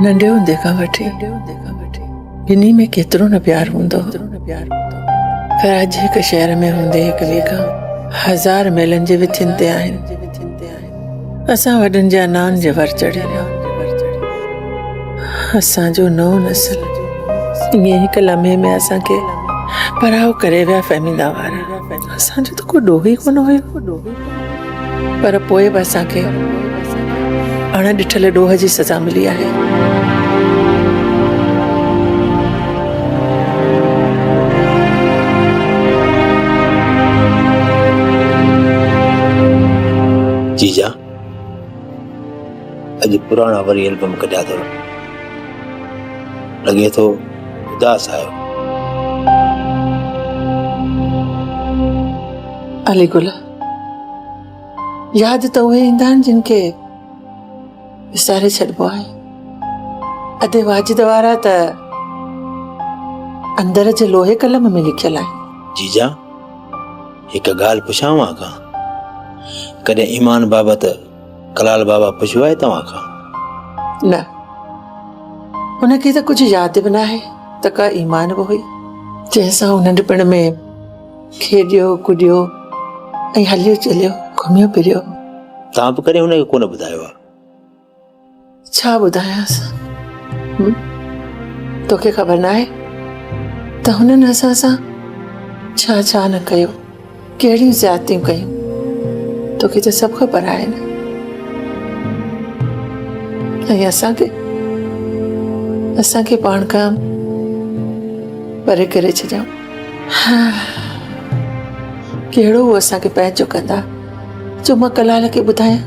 नंढे हूंदे खां वठी ॿिन्ही में केतिरो न प्यार हूंदो। पर अॼु हिकु शहर में हूंदे हिक ॿिए खां 1000 मीलनि जे विथियुनि ते आहिनि। असां वॾनि जा नान जे वर चढ़ी विया। असांजो नओं नस्ल ईअं हिकु लम्हे में असांखे पराओ करे विया फहमींदा वारा। असांजो त को ॾोह ई कोन हुयो, पर पोइ बि असांखे अणॾिठल ॾोह जी सज़ा मिली आहे। जीजा अॼु पुराणा वरी एल्बम कढिया अथव, लॻे थो उदास आयो। अली गुल, यादि त उहे ईंदा आहिनि जिन खे विसारे छॾिबो आहे। अधे वाजिद वारा त अंदर जे लोहे कलम में लिखियल आहे। जीजा हिकु ॻाल्हि पुछांव खां, कॾहिं ईमान बाबति कलाल बाबा पुछियो आहे तव्हां खां? न, हुनखे त कुझु यादि बि न आहे त का ईमान बि हुई जंहिंसां हू नंढपण में खेॾियो कुॾियो ऐं हलियो चलियो घुमियो फिरियो। तव्हां बि कॾहिं हुनखे कोन ॿुधायो आहे? छा ॿुधायांसि? तोखे ख़बर न आहे त हुननि असां सां छा छा न कयो, कहिड़ियूं ज़्यादतियूं कयूं? तोखे त सभु ख़बर आहे न। ऐं असांखे पाण खां परे करे छॾियऊं। कहिड़ो उहो असांखे पंहिंजो कंदा जो मां कलाल खे ॿुधायां?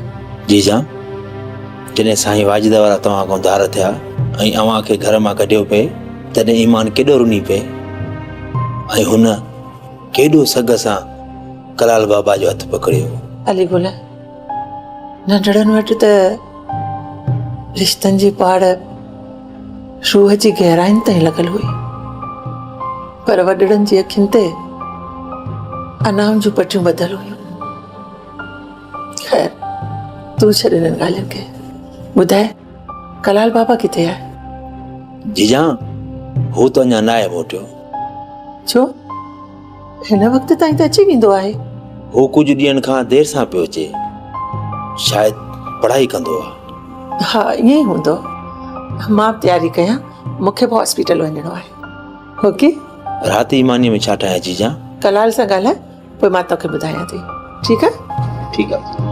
जीजा जॾहिं साईं वाजिद वारा तव्हां खां धार थिया ऐं अव्हां खे घर मां कढियो पिए, तॾहिं ईमान केॾो रुनी पिए ऐं हुन केॾो सग सां कलाल बाबा जो हथ पकड़ियो। अली गुल, नंढड़नि वटि त रिश्तनि जी पाड़ रूह जी गहराइनि ताईं लॻल हुई, पर वॾड़नि जी अखियुनि ते अनाउनि जूं पटियूं ॿधल हुयूं। ख़ैर, तूं छॾ हिननि ॻाल्हियुनि खे। ॿुधाए, कलाल बाबा किथे आहे? जीजा हू त अञा न आहे मोटियो। छो? हिन वक़्त ताईं त अची वेंदो आहे। हू कुझु ॾींहंनि खां देरि सां पियो अचे, शायदि पढ़ाई कंदो आहे। हा, ईअं ई हूंदो। मां तयारी कयां, मूंखे बि हॉस्पिटल वञिणो आहे। ओके, राति ईमानी में छा ठाहियां जीजा? कलाल सां ॻाल्हाए, पोइ मां तोखे ॿुधायां थी। ठीकु आहे? ठीकु आहे।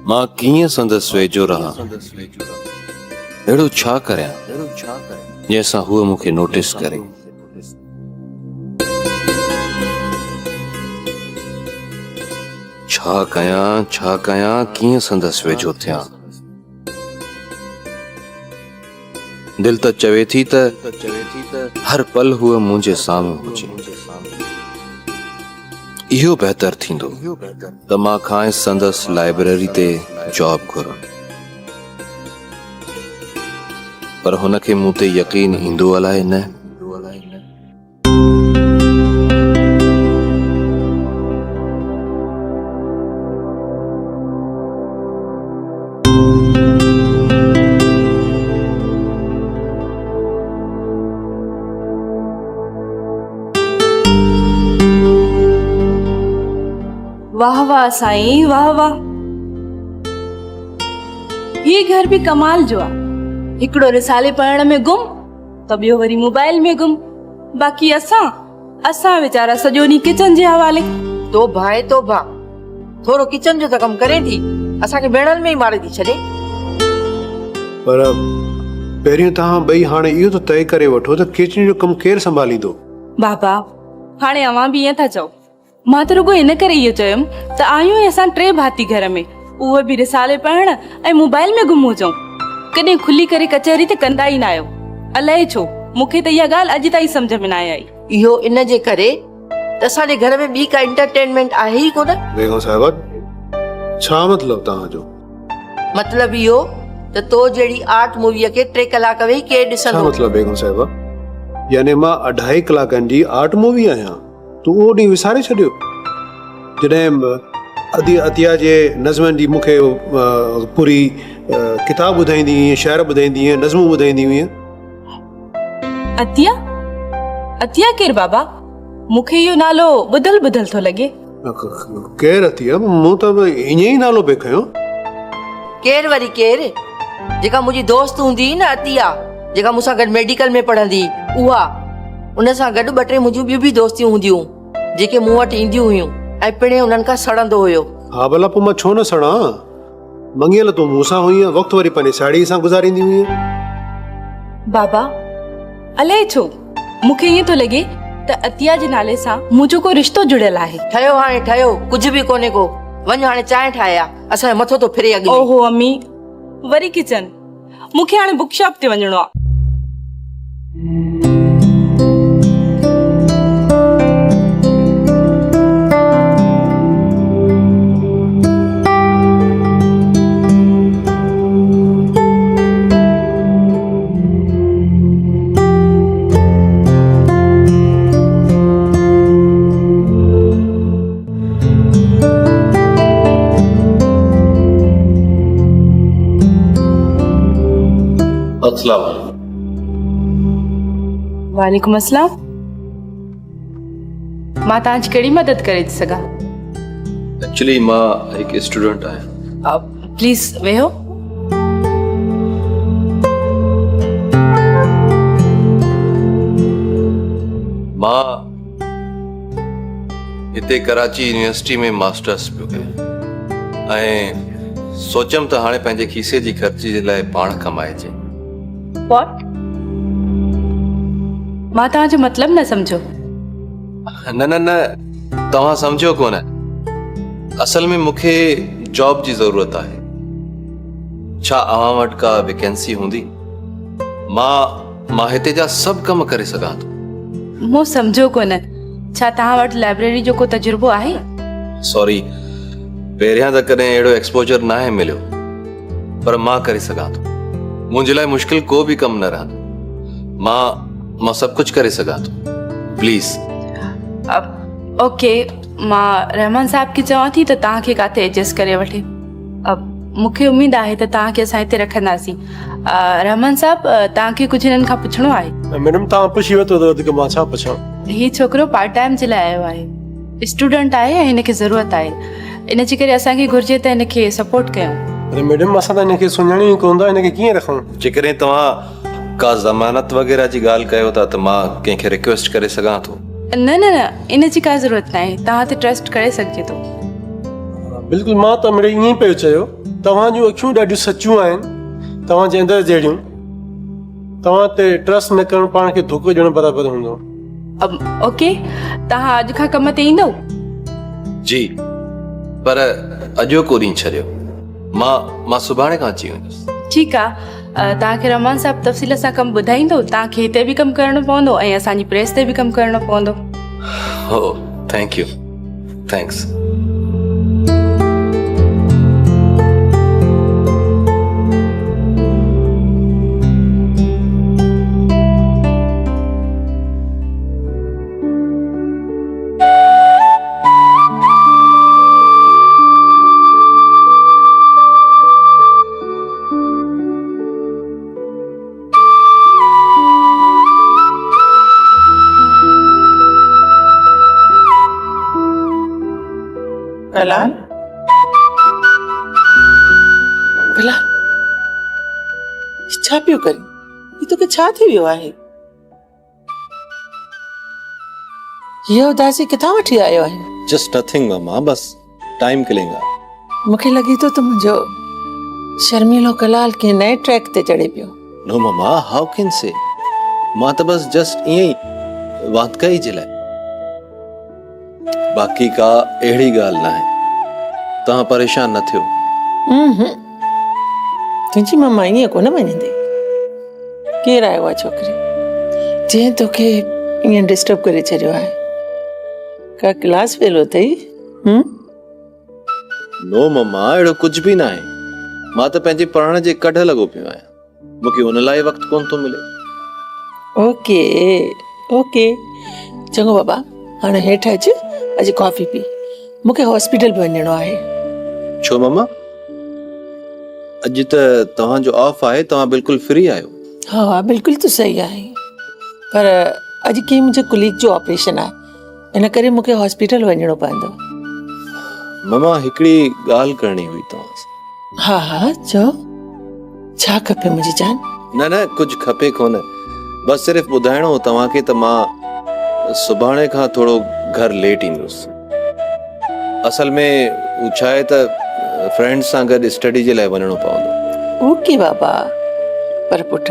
मां कीअं संदसि वेझो रहां, अहिड़ो छा करियां जंहिंसां हूअ मूंखे नोटिस करे। छा कयां कीअं संदसि वेझो थियां? दिल त चवे थी त हर पल हूअ मुंहिंजे साम्हूं हुजे। इहो बहितर थींदो त मां खां संदसि लाइब्रेरी ते जॉब घुरां, पर हुनखे मूं ते यकीन ईंदो अलाए न। वाह वाह साईं, वाह वाह। ये घर भी कमाल जो आहे। हिकिड़ो रिसाले पढ़ण में गुम त ॿियो वरी मोबाइल में गुम। बाक़ी असां वीचारा सॼो ॾींहुं किचन जे हवाले। तोबा आहे तोबा, थोरो किचन जो त कमु करे थी, असांखे बेड़नि में ई मारे थी छॾे। पर पहिरियों तव्हां ॿई हाणे इहो त तइ करे वठो त किचन जो कमु केरु संभालींदो? बाबा, हाणे अव्हां बि ईअं था चओ। मां त रुगो इन करे इहो चयुमि त आहियूं असां 3 भाती घर में, उहे बि रिसाले पढ़ण ऐं मोबाइल में गुम हुजऊं। कॾहिं खुली करे कचहरी त कंदा ई न आहियो। अलाए छो, मूंखे त इहा ॻाल्हि अॼु ताईं सम्झ में न आई। इहो इन जे करे त असांजे घर में ॿी का एंटरटेनमेंट आहे ई कोन। बेगम साहिबा, छा मतिलबु तव्हांजो? मतिलबु इहो त तो जहिड़ी आर्ट मूवीअ खे 3 कलाक वेही केरु छा ॾिसंदो? मतिलबु बेगम साहिबा? यानी मां 2.5 कलाकनि जी आर्ट मूवी आहियां, तूं उहो ॾींहुं विसारे छॾियो जॾहिं अतिया जे नज़मनि जी मूंखे पूरी किताब ॿुधाईंदी हुई, शाइर ॿुधाईंदी हुई, नज़मूं ॿुधाईंदी हुई। अतिया? अतिया केरु बाबा? मूंखे इहो नालो ॿुधल ॿुधल थो लॻे। केरु अतिया? मूं त ईअं ई नालो पिए खयो। केरु वरी केरु? जेका मुंहिंजी दोस्त हूंदी हुई न अतिया, जेका मूंसां गॾु मेडिकल में पढ़ंदी, उहा। उन सां गॾु 2-3 मुंहिंजियूं ॿियूं बि दोस्तियूं हूंदियूं जेके मूं वटि ईंदियूं हुयूं ऐं पिणे उन्हनि खां सड़ंदो हुयो। हा भला पोइ मां छो न सड़ां? मंगियल तूं मूंसां हुई, वक़्तु वरी पंहिंजी साड़ी सां गुज़ारींदी हुई। बाबा अलाए छो मूंखे ईअं थो लॻे त अतिया जे नाले सां मुंहिंजो को रिश्तो जुड़ियल आहे। ठहियो हाणे ठहियो, कुझु बि कोन्हे को। वञ हाणे चांहि ठाहिया, असांजो मथो थो फिरे अॻु। ओहो अम्मी, वरी किचन। मूंखे हाणे बुक शॉप ते वञिणो आहे। अस्सलाम। वालेकुम अस्सलाम। मां तव्हांजी कहिड़ी मदद करे थी सघां? एक्चुअली मां हिकु स्टूडेंट आहियां। प्लीज वेहो। मां हिते कराची यूनिवर्सिटी में मास्टर्स पियो कयां ऐं सोचियमि त हाणे पंहिंजे खीसे जी ख़र्ची जे लाइ पाण कमाइजे। व्हाट? मां तव्हांजो मतिलबु न सम्झो। न न न तव्हां सम्झो कोन। असल में मूंखे जॉब जी ज़रूरत आहे। छा अव्हां वटि का वेकेंसी हूंदी? मां हिते जा सभु कम करे सघां थो। मूं सम्झो कोन। छा तव्हां वटि लाइब्रेरी जो को तजुर्बो आहे? सॉरी, पहिरियां त कॾहिं अहिड़ो एक्सपोजर न आहे मिलियो, पर मां करे सघां थो। मुंहिंजे लाइ मुश्किल को बि कमु न रहंदो। मां सभु कुझु करे सघां थो। प्लीज़। ओके, मां रहमान साहब खे चवां थी त तव्हांखे किथे एडजस्ट करे वठे। मूंखे उमेद आहे त तव्हांखे असां हिते रखंदासीं। रहमान साहब, तव्हांखे कुझु हिननि खां पुछणो आहे? मैडम तव्हां पुछी वरितो त वधीक मां छा पुछां? हीउ छोकिरो पार्ट टाइम जे लाइ आयो आहे। स्टूडेंट आहे ऐं हिनखे ज़रूरत आहे। इन जे करे असांखे घुर्जे त हिनखे सपोर्ट कयूं। अरे मैडम असां त हिनखे सुञाणी कोन था, हिनखे कीअं रखूं? जेकॾहिं तव्हां का ज़मानत वग़ैरह जी ॻाल्हि कयो था त मां कंहिंखे रिक्वेस्ट करे सघां थो। न न न, इन जी का ज़रूरत न आहे। तव्हां ते ट्रस्ट करे सघिजे थो। बिल्कुलु, मां त मिड़ई ईअं पियो चयो। तव्हां जूं अखियूं ॾाढियूं सचियूं आहिनि, तव्हां जे अंदरि जहिड़ियूं। तव्हां ते ट्रस्ट न करणु पाण खे धोखो ॾियणु बराबरि हूंदो। ओके, तव्हां अॼु खां कम ते ईंदव? जी, पर अॼो को ॾींहुं छॾियो। मां सुभाणे खां अची वेंदुसि। ठीकु आहे। तव्हांखे रहमान साहब तफ़सील सां कमु ॿुधाईंदो। तव्हांखे हिते बि कमु करणो पवंदो ऐं असांजी प्रेस ते बि कमु करणो पवंदो। हो, thank U. Thanks. Kalal, Kalal, छा पियो करी? ही तोखे छा थी वियो आहे? हीअ उदासी किथां वठी आयो आहे? जस्ट नथिंग मामा, बस टाइम किलिंग आहे। मूंखे लॻे थो त मुंहिंजो शर्मीलो कलाल के नए ट्रैक ते चढ़े पियो। नो मामा, हाउ कैन से? मां त बस जस्ट ईअं ई वांदकाई जे लाइ। बाक़ी का अहिड़ी ॻाल्हि न आहे। तव्हां परेशान न थियो। तुंहिंजी मम्मा ईअं कोन मञंदी। केरु आयो आहे छोकिरी जंहिं तोखे ईअं डिस्टर्ब करे छॾियो आहे? का क्लास फेल अथई? नो मम्मा, अहिड़ो कुझु बि न आहे। मां त पंहिंजे पढ़ण जे कढ लॻो पियो आहियां, मूंखे हुन लाइ वक़्तु कोन थो मिले। ओके ओके चङो बाबा, हाणे हेठि अच, अॼु कॉफ़ी पी, मूंखे हॉस्पिटल बि वञिणो आहे। छो मम्मा, अॼु त तव्हांजो ऑफ आहे, तव्हां बिल्कुलु फ्री आहियो। हा हा बिल्कुलु तूं सही आहे, पर अॼु कीअं मुंहिंजे कुलीग जो ऑपरेशन आहे, इन करे मूंखे हॉस्पिटल वञिणो पवंदो। मम्मा हिकिड़ी ॻाल्हि करणी हुई तव्हां सां। हा हा चओ, छा खपे मुंहिंजी जान? न न कुझु खपे कोन, बस सिर्फ़ु ॿुधाइणो हो तव्हांखे त मां सुभाणे खां थोरो घर लेट ईंदुसि। असल में हू छा आहे त फ्रेंड्स सां गॾु स्टडी जे लाइ वञिणो पवंदो। ओके बाबा, पर पुट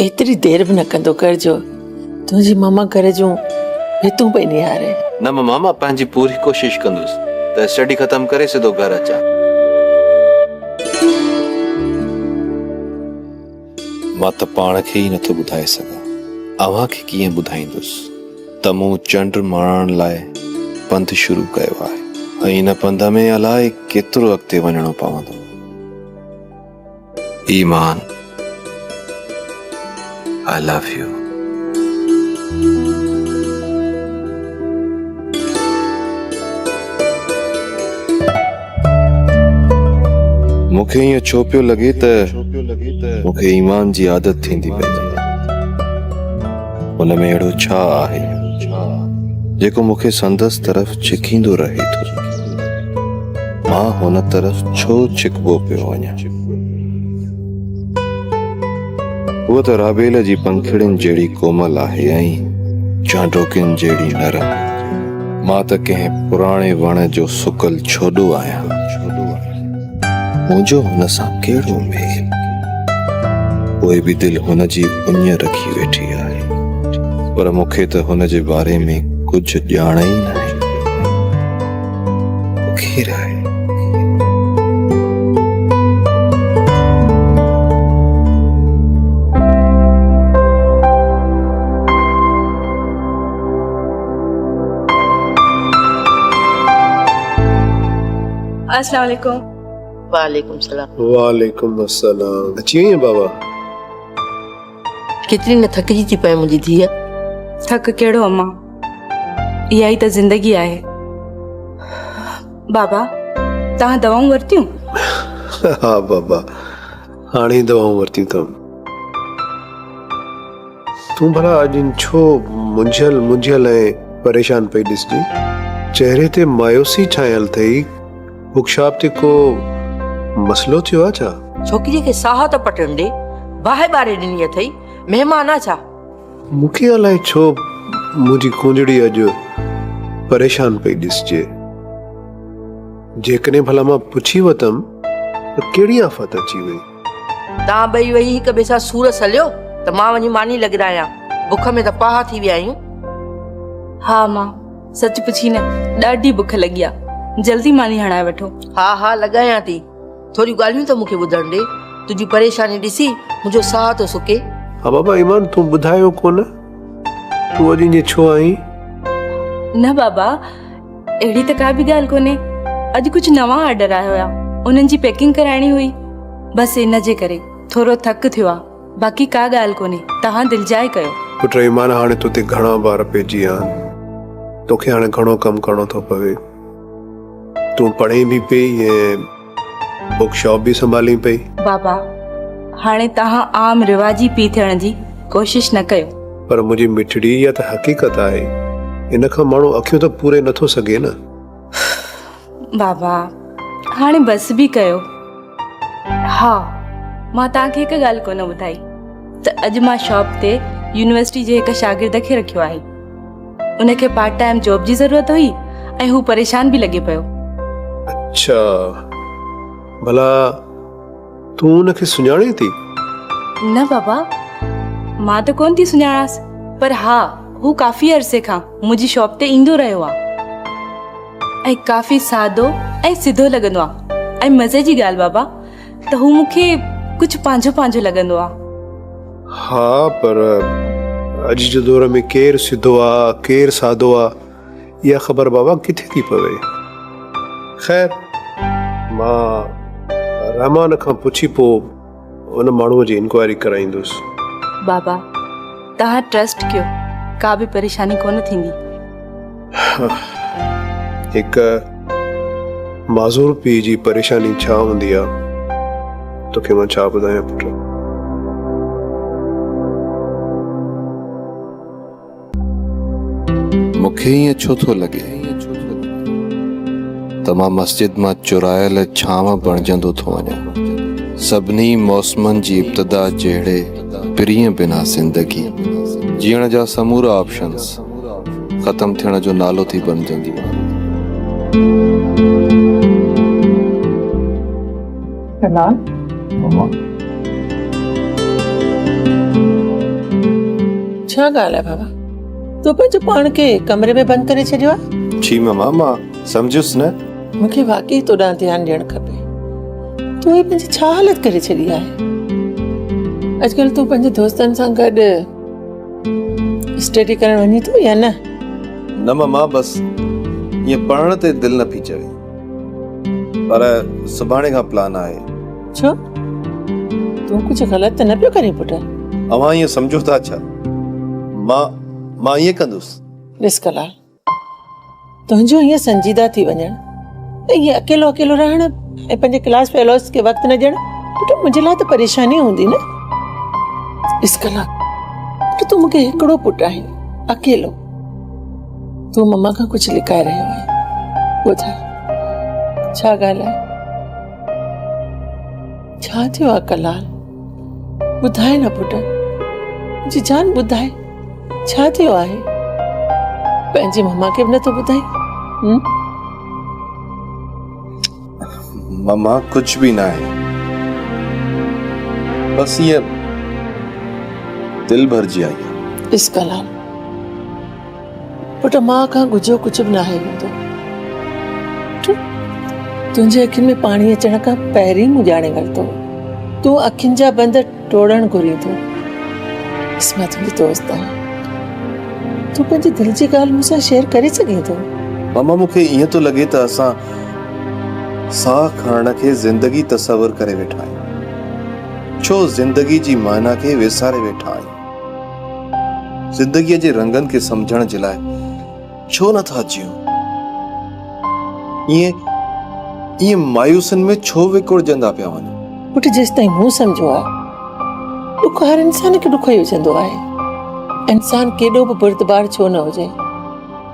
एतिरी देरि बि न कंदो करजो, तुंहिंजी मम्मा घर जूं हितूं पई निहारे। न मम्मा, मां पंहिंजी पूरी कोशिशि कंदुसि त स्टडी ख़तमु करे सिधो घर अचां। मां त पाण खे ई नथो ॿुधाए सघां, अव्हांखे कीअं ॿुधाईंदुसि त मूं चंड माणण लाइ पंधु शुरू कयो आहे, ऐं इन पंध में अलाए केतिरो अॻिते वञिणो पवंदो। ईमान, I love you. मूंखे ईअं छो पियो लॻे त मूंखे ईमान जी आदत थींदी पई, हुन में अहिड़ो छा आहे जेको मूंखे संदसि तरफ़ छिकींदो रहे थो, मां हुन तरफ़ छो छिकबो पियो वञां। उहा त राबेल जी पंखिड़ियुनि जहिड़ी कोमल आहे ऐं चांडोकियुनि जहिड़ी नरम। मां त कंहिं पुराणे वण जो सुकल छोॾो आहियां, मुंहिंजो हुन सां कहिड़ो मेल, पोइ बि दिलि हुन जी उञ रखी वेठी आहे, पर मूंखे त हुन जे बारे में कुझु ॼाण ई नाहे। ख़ैर आहे, अस्सलाम वालेकुम। वालेकुम सलाम। वालेकुम अस्सलाम। अची वई बाबा? केतिरी न थकिजी थी पए मुंहिंजी धीअ। थक कहिड़ो अम्मा, इहा ई त ज़िंदगी आहे। बाबा तव्हां दवाऊं वरितियूं? हा बाबा, हाणे दवाऊं वरितियूं अथमि। तूं भला अॼु छो मुंझियल ऐं परेशान पई ॾिसजी? चेहरे ते मायूसी छायल अथई, बुकशॉप ते को मसलो थियो आहे छा? छोकिरीअ खे साह त पटण ॾे, बाहि ॿारे ॾिनी अथई, महिमान आहे छा? मूंखे अलाए छो मुंहिंजी कुंजड़ी अॼु परेशान पई ॾिसजे। जेकॾहिं भला मां पुछी वतमि त कहिड़ी आफ़त अची वई? तव्हां ॿई वेही हिक ॿिए सां सूर सलियो त मां वञी मानी लॻरायां, बुख में त पाहा थी विया आहियूं। हा मां सच पुछी न, ॾाढी बुख लॻी आहे, जल्दी मानी हणाए वठो। हा हा लॻायां थी, थोरियूं ॻाल्हियूं त मूंखे ॿुधण ॾे, तुंहिंजी परेशानी ॾिसी मुंहिंजो साह थो सुके। हा बाबा, ईमान तूं ॿुधायो कोन, तूं अॼु ईअं छो आई? न बाबा, अहिड़ी त का बि ॻाल्हि कोन्हे, अॼु कुझु नवां ऑर्डर आया हुया, उन्हनि जी पैकिंग कराइणी हुई, बसि इन जे करे थोरो थक थियो आहे, बाक़ी का ॻाल्हि कोन्हे, तव्हां दिलजाए कयो। पुट ईमान, हाणे तोते घणा ॿार पइजी विया आहिनि, तोखे हाणे घणो कमु करणो थो पवे। तूं पढ़े बि पई ऐं बुक शॉप बि संभाली पई। बाबा हाणे तव्हां आम रिवाजी पी थियण जी कोशिश न कयो। पर मुंहिंजी मिठड़ी, इहा त हक़ीक़त आहे, इन खां माण्हू अखियूं त पूरे नथो सघे न। बाबा हाणे बस बि कयो। हा मां तव्हांखे हिकु ॻाल्हि कोन ॿुधाई त अॼु मां शॉप ते यूनिवर्सिटी जे हिकु शागिर्द खे रखियो आहे, उनखे पार्ट टाइम जॉब जी ज़रूरत हुई ऐं हू परेशान बि लॻे पियो। अच्छा, भला तूं उनखे सुञाणे थी? न बाबा, मां त कोन थी सुञाणासि, पर हा हू काफ़ी अरसे खां मुंहिंजी शॉप ते ईंदो रहियो आहे ऐं काफ़ी सादो ऐं सिधो लॻंदो आहे, ऐं मज़े जी ॻाल्हि बाबा त हू मूंखे कुझु पंहिंजो पंहिंजो लॻंदो आहे। हा, पर अॼु जे दौर में केरु सिधो आहे केरु सादो आहे, इहा ख़बर बाबा किथे थी पवे। ख़ैर, मां रहमान खां पुछी पोइ उन माण्हूअ जी इंक्वायरी कराईंदुसि। बाबा तव्हां ट्रस्ट कयो, का बि परेशानी कोन थींदी। हिकु माज़ूर पीउ जी परेशानी छा हूंदी आहे तोखे मां छा ॿुधायां पुटु। मूंखे ईअं छो थो लॻे त मां मस्जिद मां चुरायल छांव बणजंदो थो वञा। सभिनी मौसमनि जी इब्तिदा जहिड़े प्रिय बिना ज़िंदगी जीअण जा समूरा ऑप्शंस ख़तम थियण जो नालो थी बणजंदी। छा ॻाल्हि आहे बाबा, तूं पंहिंजो पाण खे कमरे में बंदि करे छॾियो आहे? जी ममा, मां सम्झुसि न। मूंखे वाकई तोॾां ध्यानु ॾियणु खपे। तूं ही पंहिंजी छा हालत करे छॾी आहे? अॼुकल्ह तूं पंहिंजे दोस्तनि सां गॾु स्टडी करणु वञी थो या न? न ममा, बसि ईअं पढ़ण ते दिलि न पई चवे, पर सुभाणे खां प्लान आहे। छो? तूं कुझु ग़लति त न पियो करे पुटु? अवां ईअं सम्झो था छा? मां ईअं कंदुसि। ॾिस कलाल, तुंहिंजो ईअं संजीदा थी वञणु ऐं ईअं अकेलो अकेलो रहणु ऐं पंहिंजे क्लास फेलोज़ खे वक़्तु न ॾियणु पुटु मुंहिंजे लाइ त परेशानी हूंदी न। ॾिस कलाल, पुटु तूं मूंखे हिकिड़ो पुटु आहे, अकेलो। तूं मम्मा खां कुझु लिकाए रहियो आहे। ॿुधाए छा ॻाल्हि आहे? छा थियो आहे कलाल? ॿुधाए न पुटु, मुंहिंजी जान ॿुधाए छा थियो आहे? पंहिंजी मम्मा खे बि नथो ॿुधाई? ममा कुछ भी ना है, बस ये दिल भर जी आई है। ॾिस कलाल, पुट मां खां गुझो कुझु बि न आहे हूंदो। तुंहिंजे अखियुनि में पाणी अचण खां पहिरीं मूं ॼाणे वरितो तूं अखियुनि जा बंद टोड़ण घुरीं थो। मां तुंहिंजी दोस्त आहियां, तूं पंहिंजी दिलि जी ॻाल्हि मूंसां शेयर करे सघीं थो। ममा मूंखे ईअं थो लॻे त असां साह खणण खे ज़िंदगी तसवर करे वेठा आहियूं। छो ज़िंदगी जी माना खे विसारे वेठा आहियूं। ज़िंदगीअ जे रंगनि खे सम्झण जे लाइ छो नथा जियूं? ईअं मायूसियुनि में छो विकुड़जंदा पिया वञूं? पुट जेसिताईं मूं सम्झो आहे, ॾुख हर इंसान खे ॾुख ई हुजंदो आहे। इंसान केॾो बि बुर्दबार छो न हुजे,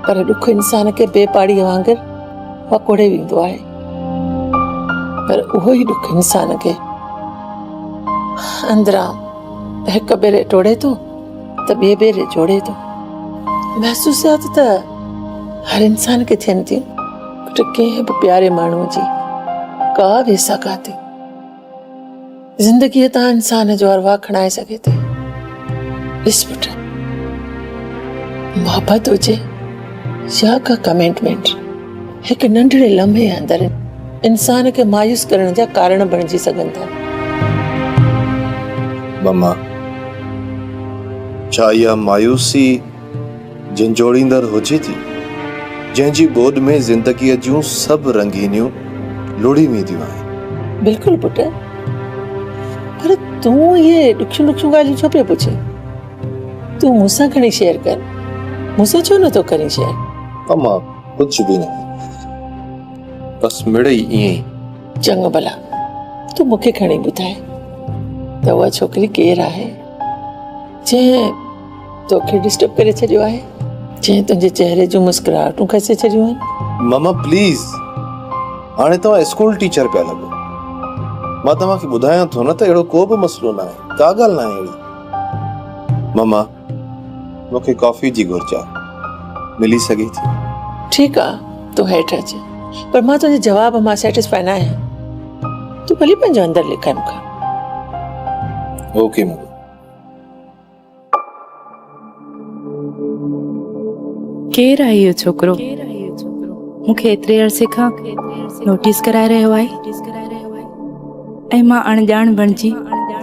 पर ॾुख इंसान खे बेपाड़ीअ वांगुरु वकोड़े वेंदो आहे। पर उहो ई ॾुख इंसान खे अंदरां हिक भेरे टोड़े थो त ॿिए भेरे जोड़े थो। महसूसियात त हर इंसान खे थियनि थियूं, पुट कंहिं बि प्यारे माण्हूअ जी का बि सकाती ज़िंदगीअ तां इंसान जो अरवा खणाए सघे थी। ॾिस पुट, मोहबत हुजे या का कमिटमेंट हिकु नंढड़े लम्हे अंदरि इंसान खे मायूस करण जा कारण बणिजी सघनि था। ममा, छा इहा मायूसी झंझोड़ींदड़ हुजे थी, जंहिंजी बोध में ज़िंदगीअ जूं सभु रंगीनियूं लुड़ी वेंदियूं आहिनि? बिल्कुलु पुट, पर तूं इहे ॾुखियूं ॾुखियूं ॻाल्हियूं छो पियो पुछे? तूं मूंसां खणी शेयर कर, मूंसां छो नथो करी शेयर? ममा कुछ भी न, बस मिड़ई ईअं ई। चङो भला, तूं मूंखे खणी ॿुधाए त उहा छोकिरी केरु आहे जंहिं तोखे डिस्टर्ब करे छॾियो आहे, जंहिं तुंहिंजे चेहरे जूं मुस्कुराहटूं खसे छॾियूं आहिनि? ममा प्लीज, हाणे तव्हां स्कूल टीचर पिया लॻो। मां तव्हांखे ॿुधायां थो न त अहिड़ो को बि मसइलो न आहे, का ॻाल्हि न आहे अहिड़ी। ममा मूंखे कॉफी जी घुर्ज आहे, मिली सघे थी? ठीकु आहे, तूं हेठि अच, पर मां तुंहिंजे जवाब मां सेटिस्फाई न आहियां। तूं भली पंहिंजो अंदरि लिखाए मूंखां। ओके ममा। केरु आहे इहो छोकिरो? मूंखे एतिरे अरसे खां नोटिस कराए रहियो आहे ऐं मां अणॼाण बणिजी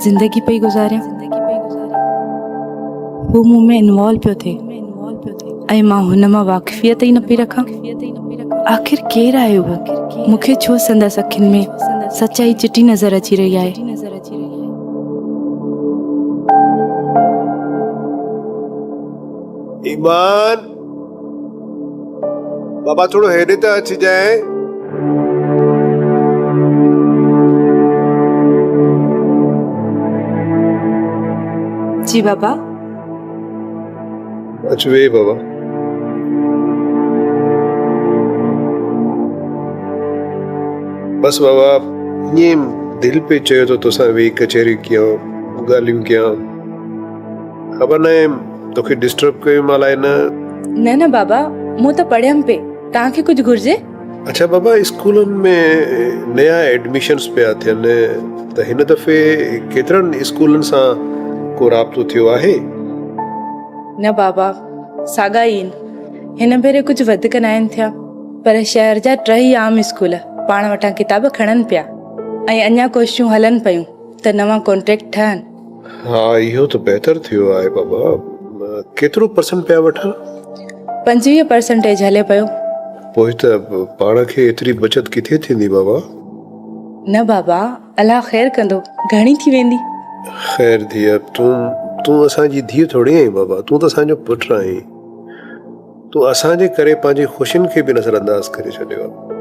ज़िंदगी पई गुज़ारियां। हू मूं में इन्वॉल्व पियो थिए ऐं मां हुन मां वाक़िफ़ियत ई न पई रखां। आख़िर केरु आहे उहो? मूंखे छो संदसि अखियुनि में सच्चाई चिटी नज़र अची रही आहे। ईमान बाबा थोड़ो हेॾे त अची जाए। जी बाबा। अच वे बाबा। बस बाबा ये दिल पे चयो तो तुसां वेही कचहरी कयूं ॻाल्हियूं कयूं ख़बर न तोखे डिस्टर्ब कयो मालाए न। न बाबा मूं त पढ़ियमि पे तव्हांखे कुझु घुर्जे? अच्छा बाबा स्कूलनि में नया एडमिशन्स पिया थियनि त हिन दफ़े केतिरनि स्कूलनि सां को राब्तो थियो आहे? न बाबा साॻा ई आहिनि। हिन भेरे कुझु वधीक न आहिनि थिया, पर शहर जा 3 आम स्कूल पाण वटां किताब खणनि पिया ऐं अञा कोशिशूं हलनि पियूं त नवां कॉन्ट्रेक्ट ठहनि। हा इहो त बहितर थियो आहे बाबा। केतिरो परसेंट पिया वठनि? 25% हले पियो। पोइ त पाण खे एतिरी बचत किथे थींदी बाबा? न बाबा अलाह ख़ैर कंदो, घणी थी वेंदी। ख़ैर धीअ तूं असांजी धीअ थोरी आहीं बाबा, तूं त असांजो पुटु आहीं। तूं असांजे करे पंहिंजी ख़ुशियुनि खे बि नज़रअंदाज़ करे छॾियो आहे।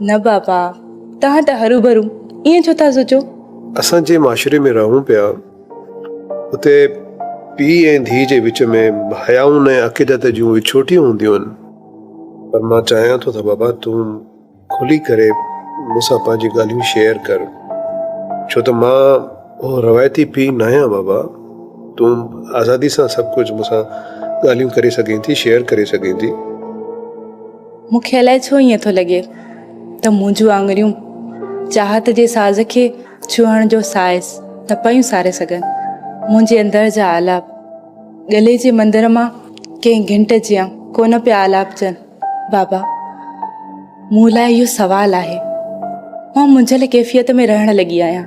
न बाबा तव्हां त हरू भरू ईअं छो था सोचो? असां जे माशरे में रहूं पिया उते पीउ ऐं धीउ जे विच में हयाउनि ऐं अक़ीदत जूं विछोटियूं हूंदियूं आहिनि, पर मां चाहियां थो त बाबा तूं खुली करे मूंसां पंहिंजी ॻाल्हियूं शेयर कर, छो त मां उहो रवायती पीउ न आहियां बाबा। तूं आज़ादी सां सभु कुझु मूंसां ॻाल्हियूं करे सघीं थी, शेयर करे सघीं थी। मूंखे अलाए छो ईअं थो लॻे त मुंहिंजूं आङुरियूं चाहत जे साज़ खे छुहण जो साइज़ न पियूं सारे सघनि। मुंहिंजे अंदर जा आलाप गले जे मंदर मां कंहिं घिंट जिया कोन पिया आलापजनि। बाबा मूं लाइ इहो सवालु आहे। मां मुंहिंजल कैफ़ियत में रहण लॻी आहियां।